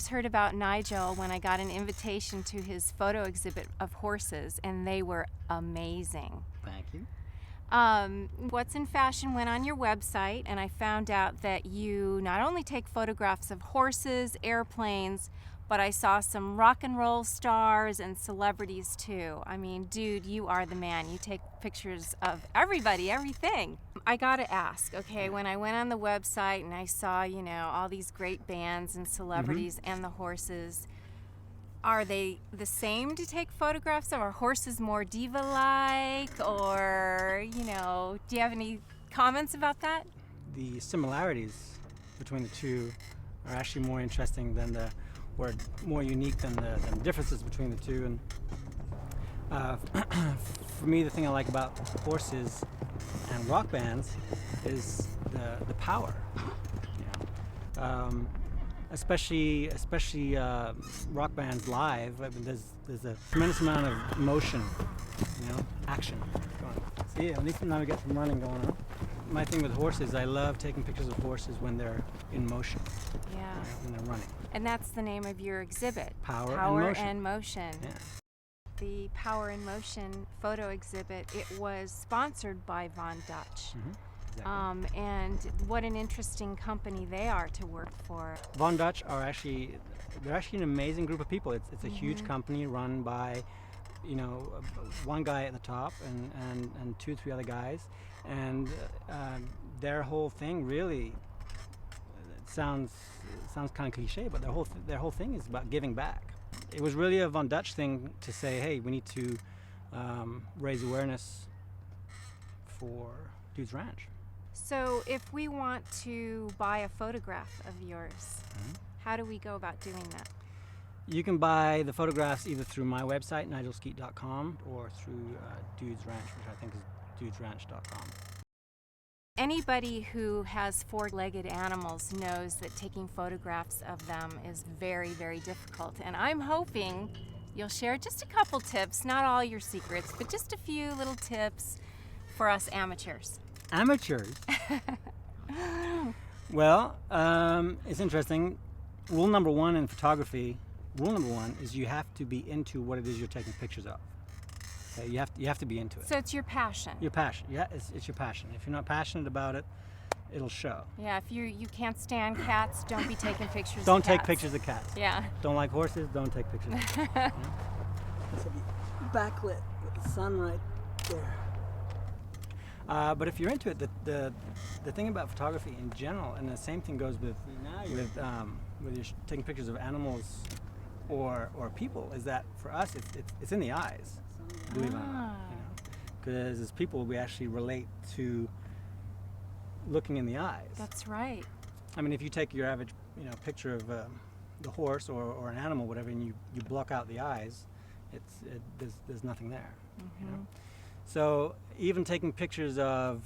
first heard about Nigel when I got an invitation to his photo exhibit of horses, and they were amazing. Thank you. What's in Fashion went on your website, and I found out that you not only take photographs of horses, airplanes, but I saw some rock and roll stars and celebrities too. I mean, dude, you are the man. You take pictures of everybody, everything. I gotta ask, okay, when I went on the website and I saw, you know, all these great bands and celebrities and the horses, are they the same to take photographs of? Are horses more diva-like, or, you know, do you have any comments about that? The similarities between the two are actually more interesting than the, or more unique than the differences between the two. And for me, the thing I like about horses and rock bands is the power. You know? Especially rock bands live. I mean, there's a tremendous amount of emotion, you know, action going on. See, at least now we got some running going on. My thing with horses, I love taking pictures of horses when they're in motion. Yeah. You know, when they're running. And that's the name of your exhibit. Power and Motion. Yeah. The Power and Motion photo exhibit, it was sponsored by Von Dutch. Exactly. And what an interesting company they are to work for. Von Dutch are actually, they're actually an amazing group of people. It's a huge company run by, you know, one guy at the top and 2-3 other guys. And their whole thing really, it sounds kind of cliche, but their whole thing is about giving back. It was really a Von Dutch thing to say, hey, we need to raise awareness for Dude's Ranch. So if we want to buy a photograph of yours, how do we go about doing that? You can buy the photographs either through my website, nigelskeet.com, or through Dude's Ranch, which I think is dudesranch.com. Anybody who has four-legged animals knows that taking photographs of them is very, very difficult. And I'm hoping you'll share just a couple tips, not all your secrets, but just a few little tips for us amateurs. Amateurs? Well, it's interesting. Rule number one in photography, is you have to be into what it is you're taking pictures of. Okay? You have to be into it. So it's your passion. Your passion, yeah, it's your passion. If you're not passionate about it, it'll show. Yeah, if you can't stand cats, don't be taking pictures Don't of take cats. pictures of cats. Yeah. Don't like horses, don't take pictures of cats. You know? This will be backlit with the sun right there. But if you're into it, the thing about photography in general, and the same thing goes with whether you're taking pictures of animals or people, is that for us it's in the eyes, believe it or not. You know, because as people we actually relate to looking in the eyes. That's right. I mean, if you take your average picture of the horse or an animal, whatever, and you block out the eyes, there's nothing there. You know? So even taking pictures of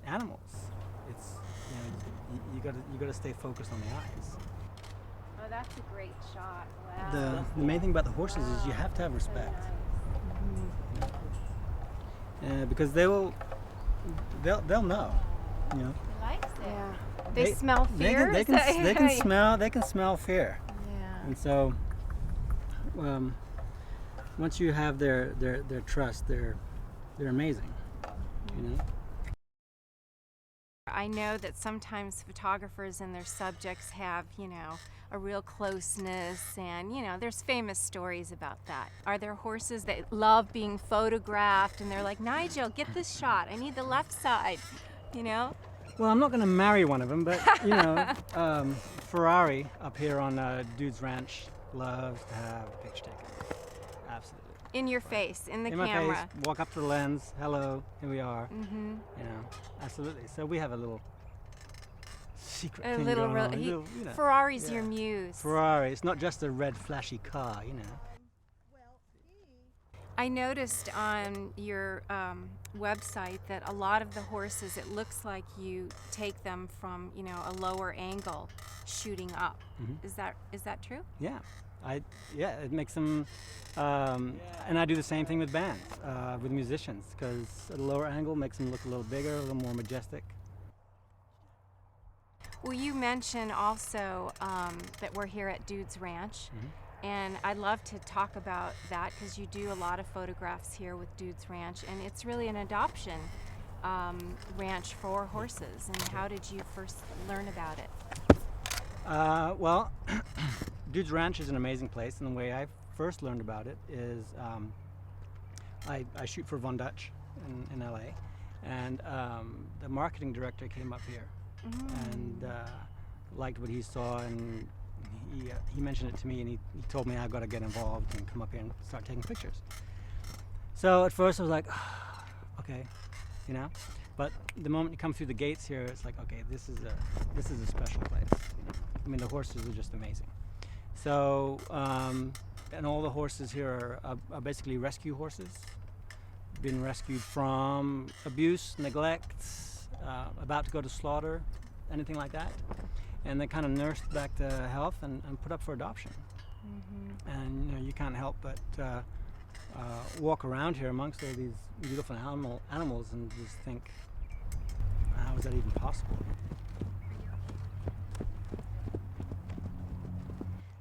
animals, it's you gotta stay focused on the eyes. Oh, that's a great shot. Wow. The main thing about the horses is you have to have respect, because they'll know, you know. He likes it. Yeah. They smell fear. They can smell fear. Yeah. And so once you have their trust, they're amazing, you know. I know that sometimes photographers and their subjects have, a real closeness, and, there's famous stories about that. Are there horses that love being photographed and they're like, Nigel, get this shot, I need the left side, Well, I'm not going to marry one of them, but, Ferrari up here on Dude's Ranch loves to have a picture taken. Absolutely. In your face, in the camera. In my face, walk up to the lens, hello, here we are. Absolutely. So we have a little secret thing going on. Ferrari's your muse. Ferrari, it's not just a red flashy car, I noticed on your website that a lot of the horses, it looks like you take them from, a lower angle, shooting up. Is that true? Yeah. It makes them, and I do the same thing with bands, with musicians, because at a lower angle makes them look a little bigger, a little more majestic. Well, you mentioned also that we're here at Dude's Ranch, and I'd love to talk about that because you do a lot of photographs here with Dude's Ranch, and it's really an adoption ranch for horses. And how did you first learn about it? Well, Dude's Ranch is an amazing place, and the way I first learned about it is I shoot for Von Dutch in LA, and the marketing director came up here and liked what he saw, and he mentioned it to me, and he told me I've got to get involved and come up here and start taking pictures. So at first I was like, okay, you know, but the moment you come through the gates here, it's like, okay, this is a special place. You know? I mean, the horses are just amazing. So and all the horses here are basically rescue horses, been rescued from abuse, neglect, about to go to slaughter, anything like that, and they're kind of nursed back to health and put up for adoption. And you know, you can't help but walk around here amongst all these beautiful animals and just think, how is that even possible?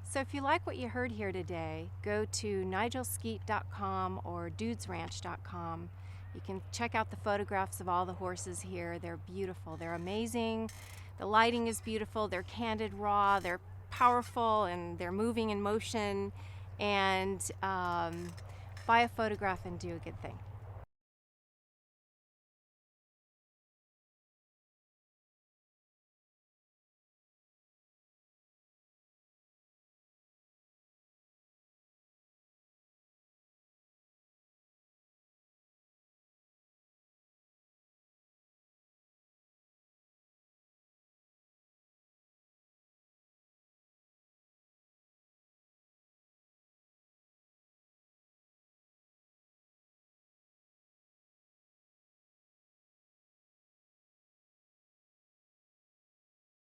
So if you like what you heard here today, go to nigelskeet.com or dudesranch.com. You can check out the photographs of all the horses here. They're beautiful. They're amazing. The lighting is beautiful. They're candid raw. They're powerful, and they're moving in motion. And buy a photograph and do a good thing.